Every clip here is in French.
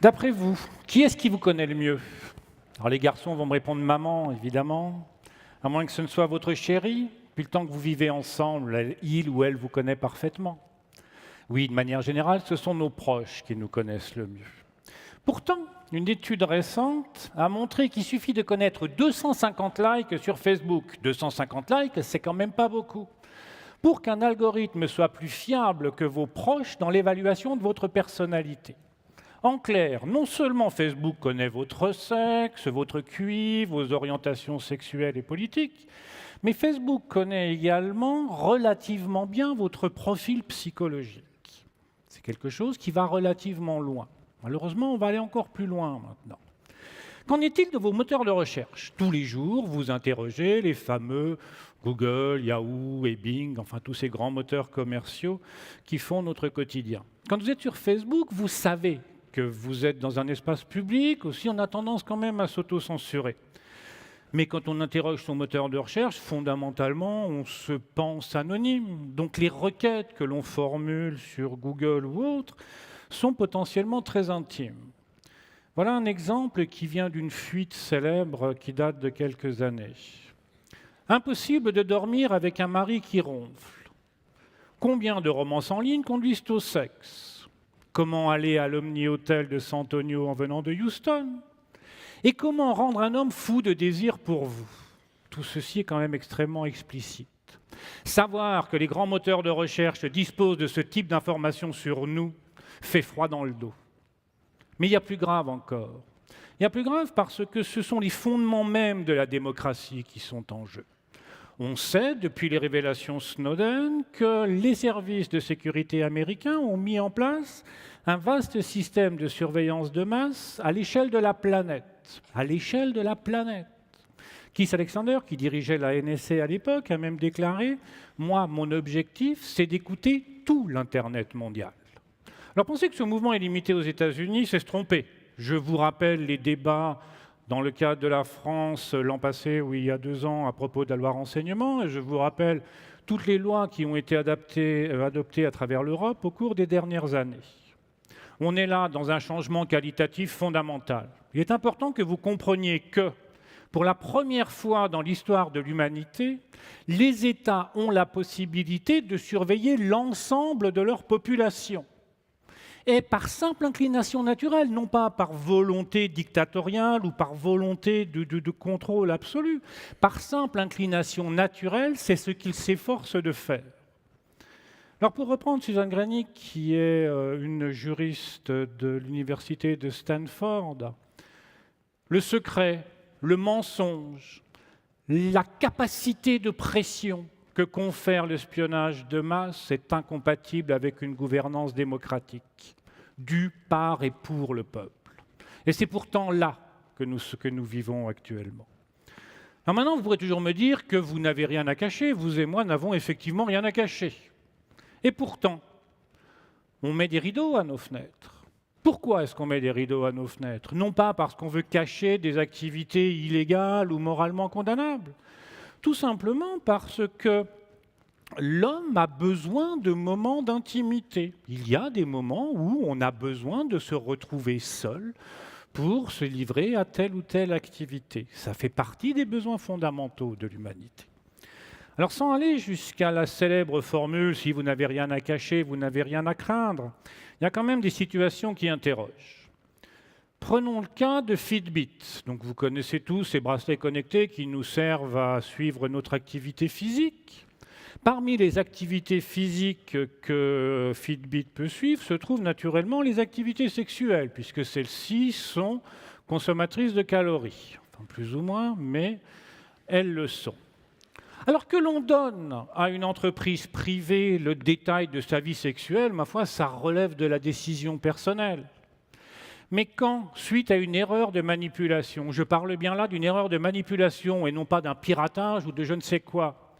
D'après vous, qui est-ce qui vous connaît le mieux? Alors les garçons vont me répondre maman, évidemment, à moins que ce ne soit votre chéri. Depuis le temps que vous vivez ensemble, il ou elle vous connaît parfaitement. Oui, de manière générale, ce sont nos proches qui nous connaissent le mieux. Pourtant, une étude récente a montré qu'il suffit de connaître 250 likes sur Facebook. 250 likes, c'est quand même pas beaucoup. Pour qu'un algorithme soit plus fiable que vos proches dans l'évaluation de votre personnalité. En clair, non seulement Facebook connaît votre sexe, votre QI, vos orientations sexuelles et politiques, mais Facebook connaît également relativement bien votre profil psychologique. C'est quelque chose qui va relativement loin. Malheureusement, on va aller encore plus loin maintenant. Qu'en est-il de vos moteurs de recherche? Tous les jours, vous interrogez les fameux Google, Yahoo et Bing, enfin tous ces grands moteurs commerciaux qui font notre quotidien. Quand vous êtes sur Facebook, vous savez que vous êtes dans un espace public, aussi on a tendance quand même à s'auto-censurer. Mais quand on interroge son moteur de recherche, fondamentalement, on se pense anonyme. Donc les requêtes que l'on formule sur Google ou autre sont potentiellement très intimes. Voilà un exemple qui vient d'une fuite célèbre qui date de quelques années. Impossible de dormir avec un mari qui ronfle. Combien de romances en ligne conduisent au sexe? Comment aller à l'Omni Hotel de San Antonio en venant de Houston? Et comment rendre un homme fou de désir pour vous? Tout ceci est quand même extrêmement explicite. Savoir que les grands moteurs de recherche disposent de ce type d'informations sur nous fait froid dans le dos. Mais il y a plus grave encore. Il y a plus grave parce que ce sont les fondements mêmes de la démocratie qui sont en jeu. On sait, depuis les révélations Snowden, que les services de sécurité américains ont mis en place un vaste système de surveillance de masse à l'échelle de la planète. À l'échelle de la planète. Keith Alexander, qui dirigeait la NSA à l'époque, a même déclaré « Moi, mon objectif, c'est d'écouter tout l'Internet mondial ». Alors, penser que ce mouvement est limité aux États-Unis, c'est se tromper. Je vous rappelle les débats dans le cadre de la France l'an passé, ou il y a 2 ans, à propos de la loi renseignement, et je vous rappelle toutes les lois qui ont été adoptées à travers l'Europe au cours des dernières années. On est là dans un changement qualitatif fondamental. Il est important que vous compreniez que, pour la première fois dans l'histoire de l'humanité, les États ont la possibilité de surveiller l'ensemble de leur population. Et par simple inclination naturelle, non pas par volonté dictatoriale ou par volonté de contrôle absolu, par simple inclination naturelle, c'est ce qu'ils s'efforcent de faire. Alors pour reprendre Susan Granick, qui est une juriste de l'université de Stanford, le secret, le mensonge, la capacité de pression que confère l'espionnage de masse est incompatible avec une gouvernance démocratique, due par et pour le peuple. Et c'est pourtant là que nous vivons actuellement. Alors maintenant, vous pourrez toujours me dire que vous n'avez rien à cacher, vous et moi n'avons effectivement rien à cacher. Et pourtant, on met des rideaux à nos fenêtres. Pourquoi est-ce qu'on met des rideaux à nos fenêtres? Non pas parce qu'on veut cacher des activités illégales ou moralement condamnables, tout simplement parce que l'homme a besoin de moments d'intimité. Il y a des moments où on a besoin de se retrouver seul pour se livrer à telle ou telle activité. Ça fait partie des besoins fondamentaux de l'humanité. Alors sans aller jusqu'à la célèbre formule « si vous n'avez rien à cacher, vous n'avez rien à craindre », il y a quand même des situations qui interrogent. Prenons le cas de Fitbit. Donc vous connaissez tous ces bracelets connectés qui nous servent à suivre notre activité physique. Parmi les activités physiques que Fitbit peut suivre se trouvent naturellement les activités sexuelles, puisque celles-ci sont consommatrices de calories. Enfin, plus ou moins, mais elles le sont. Alors que l'on donne à une entreprise privée le détail de sa vie sexuelle, ma foi, ça relève de la décision personnelle. Mais quand, suite à une erreur de manipulation, je parle bien là d'une erreur de manipulation et non pas d'un piratage ou de je ne sais quoi,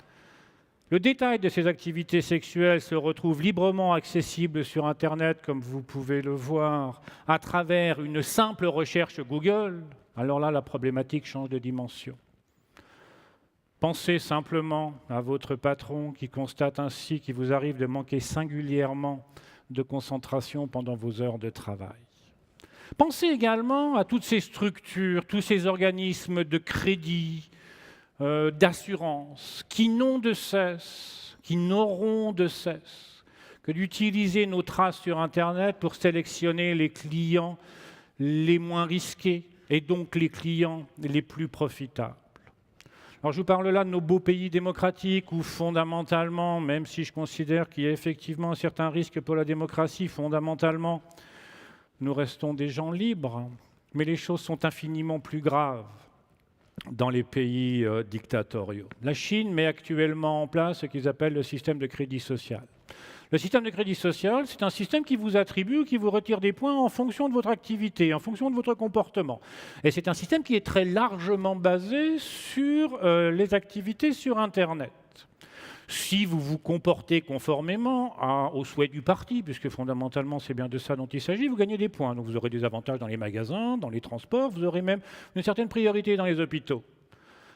le détail de ces activités sexuelles se retrouve librement accessible sur Internet, comme vous pouvez le voir, à travers une simple recherche Google, alors là, la problématique change de dimension. Pensez simplement à votre patron qui constate ainsi qu'il vous arrive de manquer singulièrement de concentration pendant vos heures de travail. Pensez également à toutes ces structures, tous ces organismes de crédit, d'assurance, qui n'ont de cesse, qui n'auront de cesse que d'utiliser nos traces sur Internet pour sélectionner les clients les moins risqués et donc les clients les plus profitables. Alors je vous parle là de nos beaux pays démocratiques où fondamentalement, même si je considère qu'il y a effectivement certains risques pour la démocratie, fondamentalement, nous restons des gens libres, mais les choses sont infiniment plus graves dans les pays dictatoriaux. La Chine met actuellement en place ce qu'ils appellent le système de crédit social. Le système de crédit social, c'est un système qui vous attribue ou qui vous retire des points en fonction de votre activité, en fonction de votre comportement. Et c'est un système qui est très largement basé sur les activités sur Internet. Si vous vous comportez conformément aux souhaits du parti, puisque fondamentalement c'est bien de ça dont il s'agit, vous gagnez des points. Donc vous aurez des avantages dans les magasins, dans les transports, vous aurez même une certaine priorité dans les hôpitaux.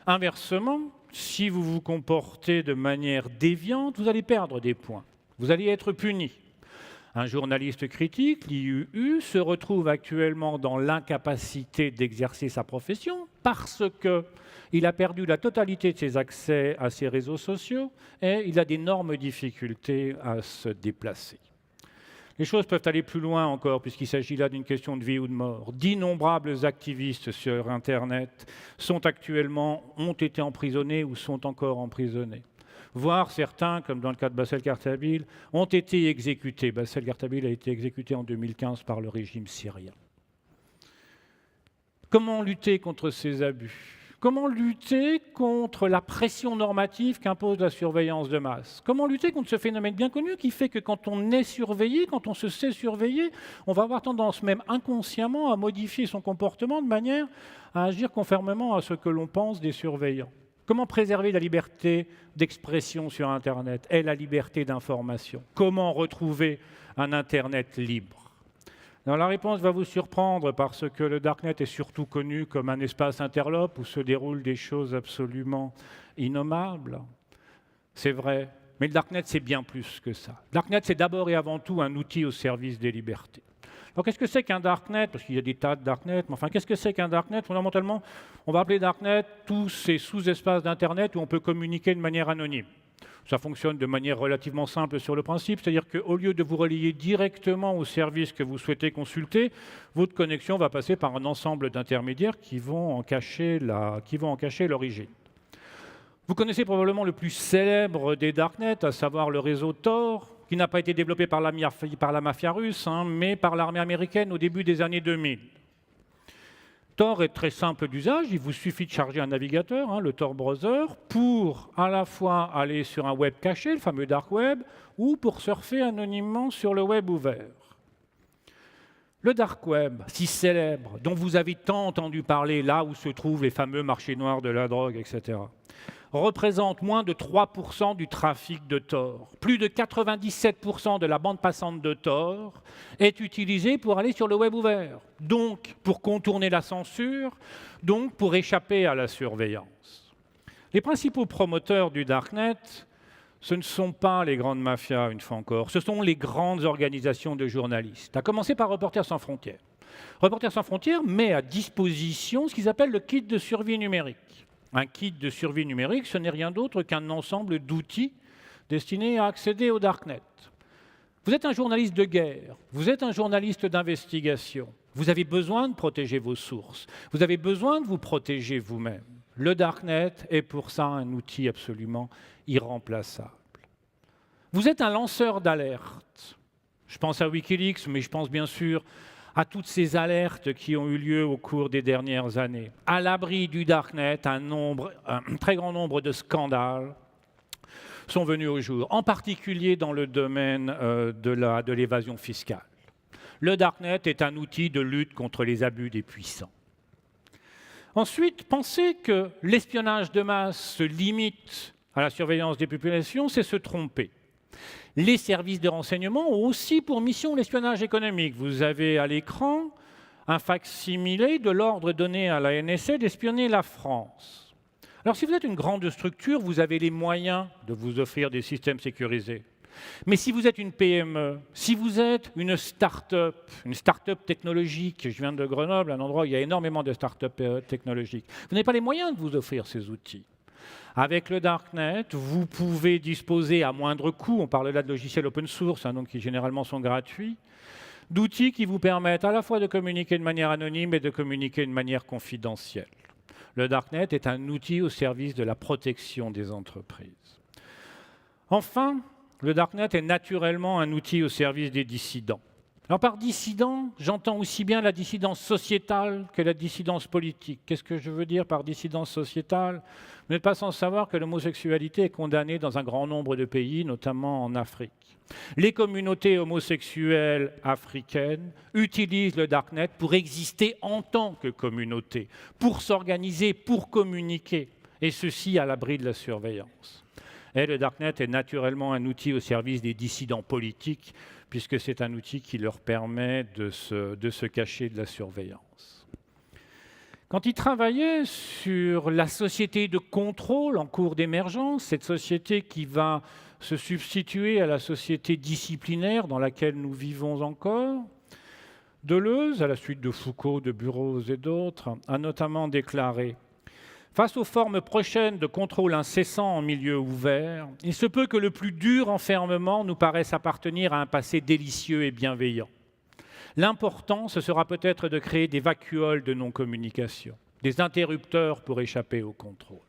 Inversement, si vous vous comportez de manière déviante, vous allez perdre des points. Vous allez être puni. Un journaliste critique, l'IUU, se retrouve actuellement dans l'incapacité d'exercer sa profession parce qu'il a perdu la totalité de ses accès à ses réseaux sociaux et il a d'énormes difficultés à se déplacer. Les choses peuvent aller plus loin encore, puisqu'il s'agit là d'une question de vie ou de mort. D'innombrables activistes sur Internet ont été emprisonnés ou sont encore emprisonnés. Voire certains, comme dans le cas de Bassel Kartabil, ont été exécutés. Bassel Kartabil a été exécuté en 2015 par le régime syrien. Comment lutter contre ces abus ? Comment lutter contre la pression normative qu'impose la surveillance de masse? Comment lutter contre ce phénomène bien connu qui fait que quand on est surveillé, quand on se sait surveiller, on va avoir tendance même inconsciemment à modifier son comportement de manière à agir conformément à ce que l'on pense des surveillants? Comment préserver la liberté d'expression sur Internet et la liberté d'information? Comment retrouver un Internet libre? Alors, la réponse va vous surprendre parce que le Darknet est surtout connu comme un espace interlope où se déroulent des choses absolument innommables. C'est vrai, mais le Darknet, c'est bien plus que ça. Le Darknet, c'est d'abord et avant tout un outil au service des libertés. Alors, qu'est-ce que c'est qu'un Darknet? Parce qu'il y a des tas de Darknet, mais enfin, qu'est-ce que c'est qu'un Darknet? Fondamentalement, on va appeler Darknet tous ces sous-espaces d'Internet où on peut communiquer de manière anonyme. Ça fonctionne de manière relativement simple sur le principe, c'est-à-dire qu'au lieu de vous relier directement au service que vous souhaitez consulter, votre connexion va passer par un ensemble d'intermédiaires qui vont en cacher l'origine. Vous connaissez probablement le plus célèbre des Darknets, à savoir le réseau Tor, qui n'a pas été développé par la mafia russe, mais par l'armée américaine au début des années 2000. Tor est très simple d'usage, il vous suffit de charger un navigateur, le Tor Browser, pour à la fois aller sur un web caché, le fameux dark web, ou pour surfer anonymement sur le web ouvert. Le dark web, si célèbre, dont vous avez tant entendu parler, là où se trouvent les fameux marchés noirs de la drogue, etc., représente moins de 3% du trafic de Tor. Plus de 97% de la bande passante de Tor est utilisée pour aller sur le web ouvert, donc pour contourner la censure, donc pour échapper à la surveillance. Les principaux promoteurs du Darknet, ce ne sont pas les grandes mafias, une fois encore, ce sont les grandes organisations de journalistes, à commencer par Reporters sans frontières. Reporters sans frontières met à disposition ce qu'ils appellent le kit de survie numérique. Un kit de survie numérique, ce n'est rien d'autre qu'un ensemble d'outils destinés à accéder au Darknet. Vous êtes un journaliste de guerre, vous êtes un journaliste d'investigation, vous avez besoin de protéger vos sources, vous avez besoin de vous protéger vous-même. Le Darknet est pour ça un outil absolument irremplaçable. Vous êtes un lanceur d'alerte. Je pense à Wikileaks, mais je pense bien sûr à toutes ces alertes qui ont eu lieu au cours des dernières années. À l'abri du Darknet, un très grand nombre de scandales sont venus au jour, en particulier dans le domaine de l'évasion fiscale. Le Darknet est un outil de lutte contre les abus des puissants. Ensuite, penser que l'espionnage de masse se limite à la surveillance des populations, c'est se tromper. Les services de renseignement ont aussi pour mission l'espionnage économique. Vous avez à l'écran un fac-similé de l'ordre donné à la NSA d'espionner la France. Alors si vous êtes une grande structure, vous avez les moyens de vous offrir des systèmes sécurisés. Mais si vous êtes une PME, si vous êtes une start-up technologique, je viens de Grenoble, un endroit où il y a énormément de start-up technologiques, vous n'avez pas les moyens de vous offrir ces outils. Avec le Darknet, vous pouvez disposer à moindre coût, on parle là de logiciels open source, donc qui généralement sont gratuits, d'outils qui vous permettent à la fois de communiquer de manière anonyme et de communiquer de manière confidentielle. Le Darknet est un outil au service de la protection des entreprises. Enfin, le Darknet est naturellement un outil au service des dissidents. Alors par dissident, j'entends aussi bien la dissidence sociétale que la dissidence politique. Qu'est-ce que je veux dire par dissidence sociétale? Vous n'êtes pas sans savoir que l'homosexualité est condamnée dans un grand nombre de pays, notamment en Afrique. Les communautés homosexuelles africaines utilisent le Darknet pour exister en tant que communauté, pour s'organiser, pour communiquer, et ceci à l'abri de la surveillance. Et le Darknet est naturellement un outil au service des dissidents politiques, puisque c'est un outil qui leur permet de se cacher de la surveillance. Quand il travaillait sur la société de contrôle en cours d'émergence, cette société qui va se substituer à la société disciplinaire dans laquelle nous vivons encore, Deleuze, à la suite de Foucault, de Burroughs et d'autres, a notamment déclaré: face aux formes prochaines de contrôle incessant en milieu ouvert, il se peut que le plus dur enfermement nous paraisse appartenir à un passé délicieux et bienveillant. L'important, ce sera peut-être de créer des vacuoles de non-communication, des interrupteurs pour échapper au contrôle.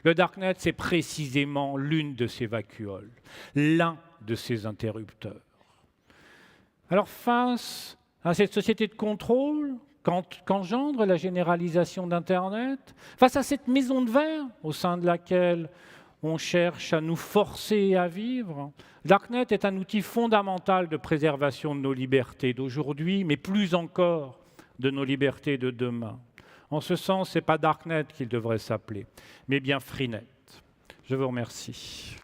Le Darknet, c'est précisément l'une de ces vacuoles, l'un de ces interrupteurs. Alors face à cette société de contrôle, qu'engendre la généralisation d'Internet, face à cette maison de verre au sein de laquelle on cherche à nous forcer à vivre, Darknet est un outil fondamental de préservation de nos libertés d'aujourd'hui, mais plus encore de nos libertés de demain. En ce sens, ce n'est pas Darknet qu'il devrait s'appeler, mais bien Freenet. Je vous remercie.